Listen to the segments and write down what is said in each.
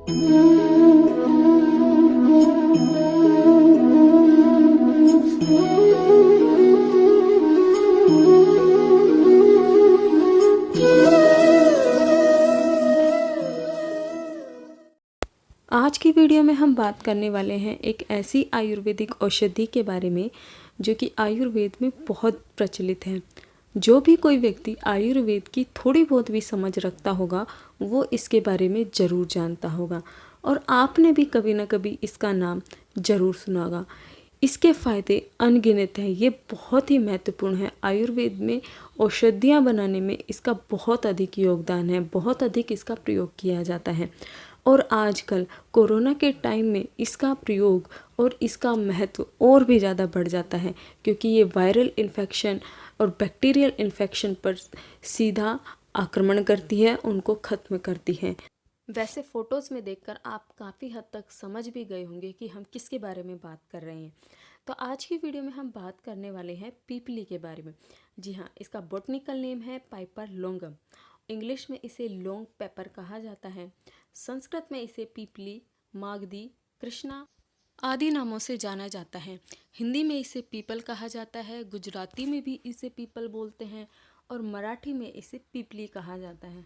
आज की वीडियो में हम बात करने वाले हैं एक ऐसी आयुर्वेदिक औषधि के बारे में जो कि आयुर्वेद में बहुत प्रचलित है। जो भी कोई व्यक्ति आयुर्वेद की थोड़ी बहुत भी समझ रखता होगा वो इसके बारे में ज़रूर जानता होगा और आपने भी कभी ना कभी इसका नाम ज़रूर सुना होगा। इसके फ़ायदे अनगिनत हैं। ये बहुत ही महत्वपूर्ण है। आयुर्वेद में औषधियाँ बनाने में इसका बहुत अधिक योगदान है, बहुत अधिक इसका प्रयोग किया जाता है। और आजकल कोरोना के टाइम में इसका प्रयोग और इसका महत्व और भी ज़्यादा बढ़ जाता है, क्योंकि ये वायरल इन्फेक्शन और बैक्टीरियल इन्फेक्शन पर सीधा आक्रमण करती है, उनको ख़त्म करती है। वैसे फ़ोटोज़ में देखकर आप काफ़ी हद तक समझ भी गए होंगे कि हम किसके बारे में बात कर रहे हैं। तो आज की वीडियो में हम बात करने वाले हैं पीपली के बारे में। जी हाँ, इसका बॉटनिकल नेम है पाइपर लोंगम। इंग्लिश में इसे लॉन्ग पेपर कहा जाता है। संस्कृत में इसे पीपली, मागधी, कृष्णा आदि नामों से जाना जाता है। हिंदी में इसे पीपल कहा जाता है, गुजराती में भी इसे पीपल बोलते हैं और मराठी में इसे पीपली कहा जाता है।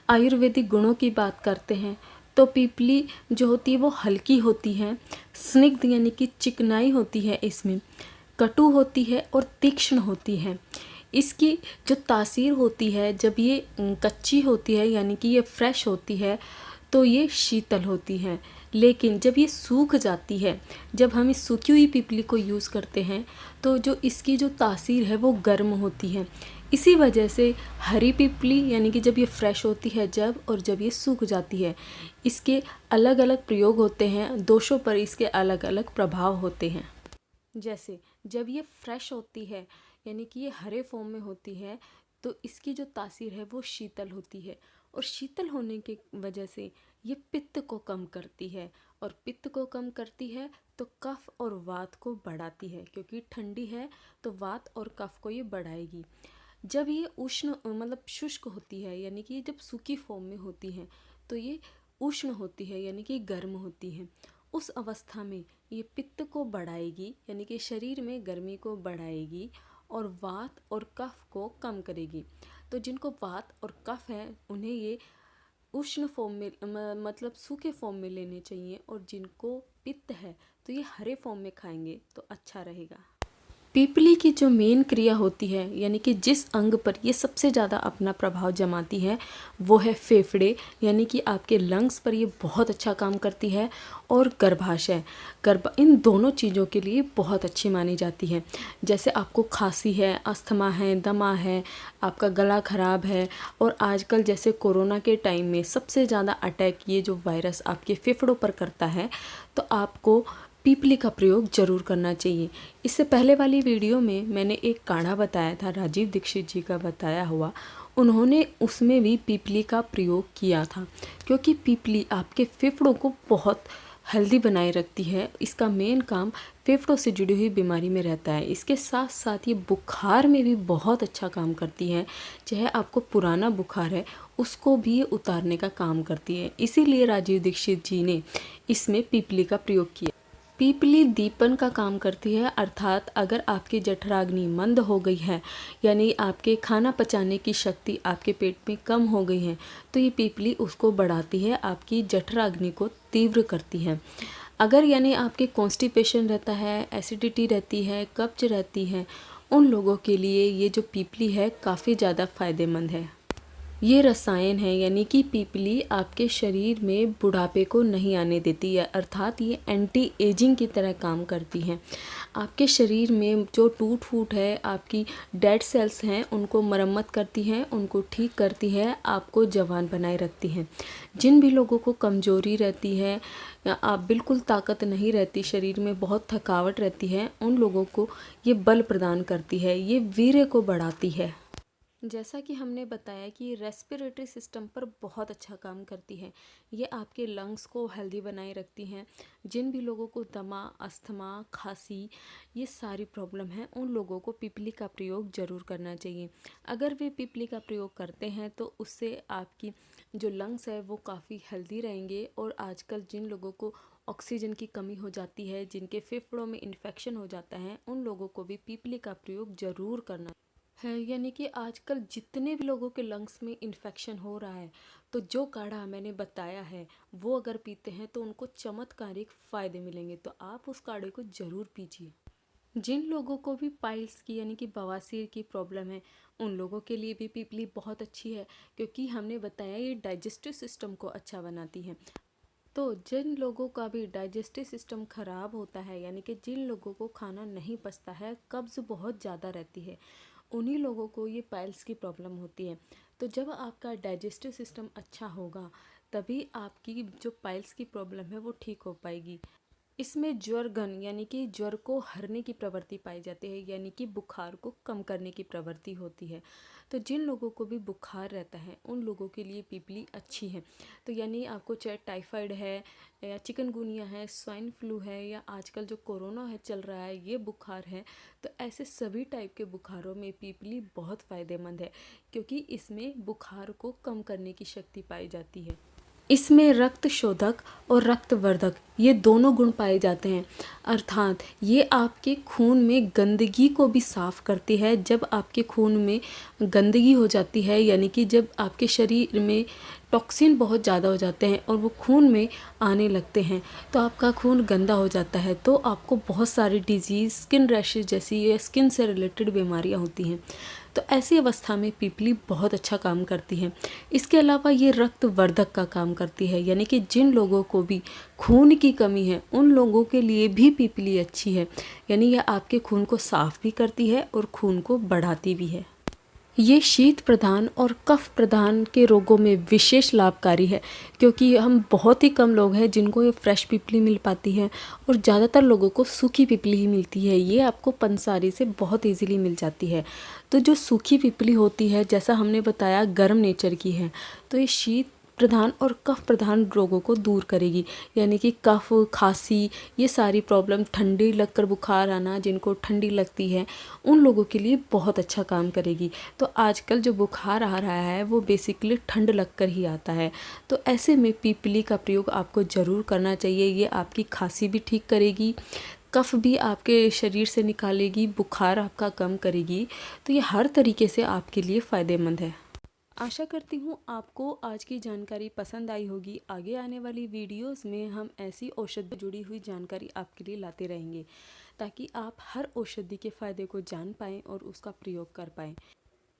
आयुर्वेदिक गुणों की बात करते हैं तो पीपली जो होती है वो हल्की होती है, स्निग्ध यानी कि चिकनाई होती है, इसमें कटु होती है और तीक्ष्ण होती है। इसकी जो तासीर होती है जब ये कच्ची होती है यानी कि ये फ्रेश होती है तो ये शीतल होती है, लेकिन जब ये सूख जाती है, जब हम इस सूखी हुई पीपली को यूज़ करते हैं तो जो इसकी जो तासीर है वो गर्म होती है। इसी वजह से हरी पीपली यानी कि जब ये फ्रेश होती है जब, और जब ये सूख जाती है, इसके अलग अलग प्रयोग होते हैं, दोषों पर इसके अलग अलग प्रभाव होते हैं। जैसे जब ये फ्रेश होती है यानी कि ये हरे फॉर्म में होती है तो इसकी जो तासीर है वो शीतल होती है, और शीतल होने की वजह से ये पित्त को कम करती है, और पित्त को कम करती है तो कफ और वात को बढ़ाती है, क्योंकि ठंडी है तो वात और कफ को ये बढ़ाएगी। जब ये उष्ण मतलब शुष्क होती है यानी कि जब सूखी फॉर्म में होती है तो ये उष्ण होती है यानी कि गर्म होती है। उस अवस्था में ये पित्त को बढ़ाएगी यानी कि शरीर में गर्मी को बढ़ाएगी और वात और कफ को कम करेगी। तो जिनको वात और कफ है उन्हें ये उष्ण फॉर्म में मतलब सूखे फॉर्म में लेने चाहिए, और जिनको पित्त है तो ये हरे फॉर्म में खाएंगे तो अच्छा रहेगा। पीपली की जो मेन क्रिया होती है यानी कि जिस अंग पर ये सबसे ज़्यादा अपना प्रभाव जमाती है वो है फेफड़े यानी कि आपके लंग्स पर ये बहुत अच्छा काम करती है, और गर्भाशय इन दोनों चीज़ों के लिए बहुत अच्छी मानी जाती है। जैसे आपको खांसी है, अस्थमा है, दमा है, आपका गला ख़राब है, और आजकल जैसे कोरोना के टाइम में सबसे ज़्यादा अटैक ये जो वायरस आपके फेफड़ों पर करता है, तो आपको पीपली का प्रयोग ज़रूर करना चाहिए। इससे पहले वाली वीडियो में मैंने एक काढ़ा बताया था, राजीव दीक्षित जी का बताया हुआ, उन्होंने उसमें भी पीपली का प्रयोग किया था, क्योंकि पीपली आपके फेफड़ों को बहुत हेल्दी बनाए रखती है। इसका मेन काम फेफड़ों से जुड़ी हुई बीमारी में रहता है। इसके साथ साथ ये बुखार में भी बहुत अच्छा काम करती है। चाहे आपको पुराना बुखार है उसको भी ये उतारने का काम करती है, इसीलिए राजीव दीक्षित जी ने इसमें पीपली का प्रयोग किया। पीपली दीपन का काम करती है, अर्थात अगर आपकी जठराग्नि मंद हो गई है यानी आपके खाना पचाने की शक्ति आपके पेट में कम हो गई है तो ये पीपली उसको बढ़ाती है, आपकी जठराग्नि को तीव्र करती है। अगर यानी आपके कॉन्स्टिपेशन रहता है, एसिडिटी रहती है, कब्ज रहती है, उन लोगों के लिए ये जो पीपली है काफ़ी ज़्यादा फ़ायदेमंद है। ये रसायन है यानी कि पीपली आपके शरीर में बुढ़ापे को नहीं आने देती है, अर्थात ये एंटी एजिंग की तरह काम करती है। आपके शरीर में जो टूट फूट है, आपकी डेड सेल्स हैं, उनको मरम्मत करती है, उनको ठीक करती है, आपको जवान बनाए रखती है। जिन भी लोगों को कमज़ोरी रहती है, आप बिल्कुल ताकत नहीं रहती, शरीर में बहुत थकावट रहती है, उन लोगों को ये बल प्रदान करती है, ये वीर्य को बढ़ाती है। जैसा कि हमने बताया कि रेस्पिरेटरी सिस्टम पर बहुत अच्छा काम करती है। ये आपके लंग्स को हेल्दी बनाए रखती हैं। जिन भी लोगों को दमा, अस्थमा, खांसी ये सारी प्रॉब्लम है, उन लोगों को पीपली का प्रयोग ज़रूर करना चाहिए। अगर वे पीपली का प्रयोग करते हैं तो उससे आपकी जो लंग्स है वो काफ़ी हेल्दी रहेंगे। और आजकल जिन लोगों को ऑक्सीजन की कमी हो जाती है, जिनके फेफड़ों में इन्फेक्शन हो जाता है, उन लोगों को भी पीपली का प्रयोग ज़रूर करना है। यानी कि आजकल जितने भी लोगों के लंग्स में इन्फेक्शन हो रहा है, तो जो काढ़ा मैंने बताया है वो अगर पीते हैं तो उनको चमत्कारिक फ़ायदे मिलेंगे। तो आप उस काढ़े को ज़रूर पीजिए। जिन लोगों को भी पाइल्स की यानी कि बवासीर की प्रॉब्लम है, उन लोगों के लिए भी पीपली बहुत अच्छी है, क्योंकि हमने बताया ये डाइजेस्टिव सिस्टम को अच्छा बनाती है। तो जिन लोगों का भी डाइजेस्टिव सिस्टम ख़राब होता है, यानी कि जिन लोगों को खाना नहीं पचता है, कब्ज़ बहुत ज़्यादा रहती है, उन्हीं लोगों को ये पाइल्स की प्रॉब्लम होती है। तो जब आपका डाइजेस्टिव सिस्टम अच्छा होगा, तभी आपकी जो पाइल्स की प्रॉब्लम है वो ठीक हो पाएगी। इसमें ज्वरगन यानी कि ज्वर को हरने की प्रवृत्ति पाई जाती है, यानी कि बुखार को कम करने की प्रवृत्ति होती है। तो जिन लोगों को भी बुखार रहता है, उन लोगों के लिए पीपली अच्छी है। तो यानी आपको चाहे टाइफाइड है या चिकनगुनिया है, स्वाइन फ्लू है, या आजकल जो कोरोना है चल रहा है, ये बुखार है, तो ऐसे सभी टाइप के बुखारों में पीपली बहुत फ़ायदेमंद है, क्योंकि इसमें बुखार को कम करने की शक्ति पाई जाती है। इसमें रक्त शोधक और रक्तवर्धक ये दोनों गुण पाए जाते हैं, अर्थात ये आपके खून में गंदगी को भी साफ़ करती है। जब आपके खून में गंदगी हो जाती है, यानी कि जब आपके शरीर में टॉक्सिन बहुत ज़्यादा हो जाते हैं और वो खून में आने लगते हैं, तो आपका खून गंदा हो जाता है, तो आपको बहुत सारी डिजीज़, स्किन रैशेज जैसी या स्किन से रिलेटेड बीमारियाँ होती हैं। तो ऐसी अवस्था में पीपली बहुत अच्छा काम करती है। इसके अलावा ये रक्तवर्धक का काम करती है, यानी कि जिन लोगों को भी खून की कमी है, उन लोगों के लिए भी पीपली अच्छी है। यानी यह आपके खून को साफ़ भी करती है और खून को बढ़ाती भी है। ये शीत प्रदान और कफ प्रदान के रोगों में विशेष लाभकारी है, क्योंकि हम बहुत ही कम लोग हैं जिनको ये फ्रेश पीपली मिल पाती है, और ज़्यादातर लोगों को सूखी पीपली ही मिलती है। ये आपको पंसारी से बहुत इजीली मिल जाती है। तो जो सूखी पीपली होती है, जैसा हमने बताया, गर्म नेचर की है, तो ये शीत प्रधान और कफ प्रधान रोगों को दूर करेगी। यानी कि कफ, खांसी, ये सारी प्रॉब्लम, ठंडी लगकर बुखार आना, जिनको ठंडी लगती है, उन लोगों के लिए बहुत अच्छा काम करेगी। तो आजकल जो बुखार आ रहा है वो बेसिकली ठंड लगकर ही आता है। तो ऐसे में पीपली का प्रयोग आपको ज़रूर करना चाहिए। ये आपकी खांसी भी ठीक करेगी, कफ भी आपके शरीर से निकालेगी, बुखार आपका कम करेगी। तो ये हर तरीके से आपके लिए फ़ायदेमंद है। आशा करती हूँ आपको आज की जानकारी पसंद आई होगी। आगे आने वाली वीडियोस में हम ऐसी औषधि से जुड़ी हुई जानकारी आपके लिए लाते रहेंगे, ताकि आप हर औषधि के फ़ायदे को जान पाएँ और उसका प्रयोग कर पाएँ।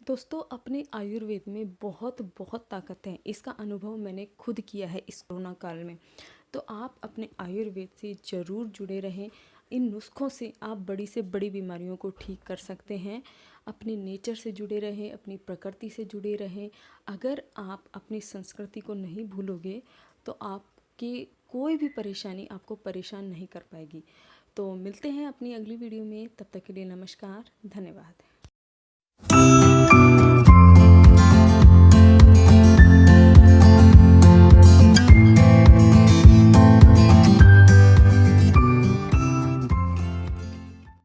दोस्तों, अपने आयुर्वेद में बहुत बहुत ताकत है। इसका अनुभव मैंने खुद किया है इस कोरोना काल में। तो आप अपने आयुर्वेद से ज़रूर जुड़े रहें। इन नुस्खों से आप बड़ी से बड़ी बीमारियों को ठीक कर सकते हैं। अपने नेचर से जुड़े रहें, अपनी प्रकृति से जुड़े रहें। अगर आप अपनी संस्कृति को नहीं भूलोगे, तो आपकी कोई भी परेशानी आपको परेशान नहीं कर पाएगी। तो मिलते हैं अपनी अगली वीडियो में। तब तक के लिए नमस्कार, धन्यवाद।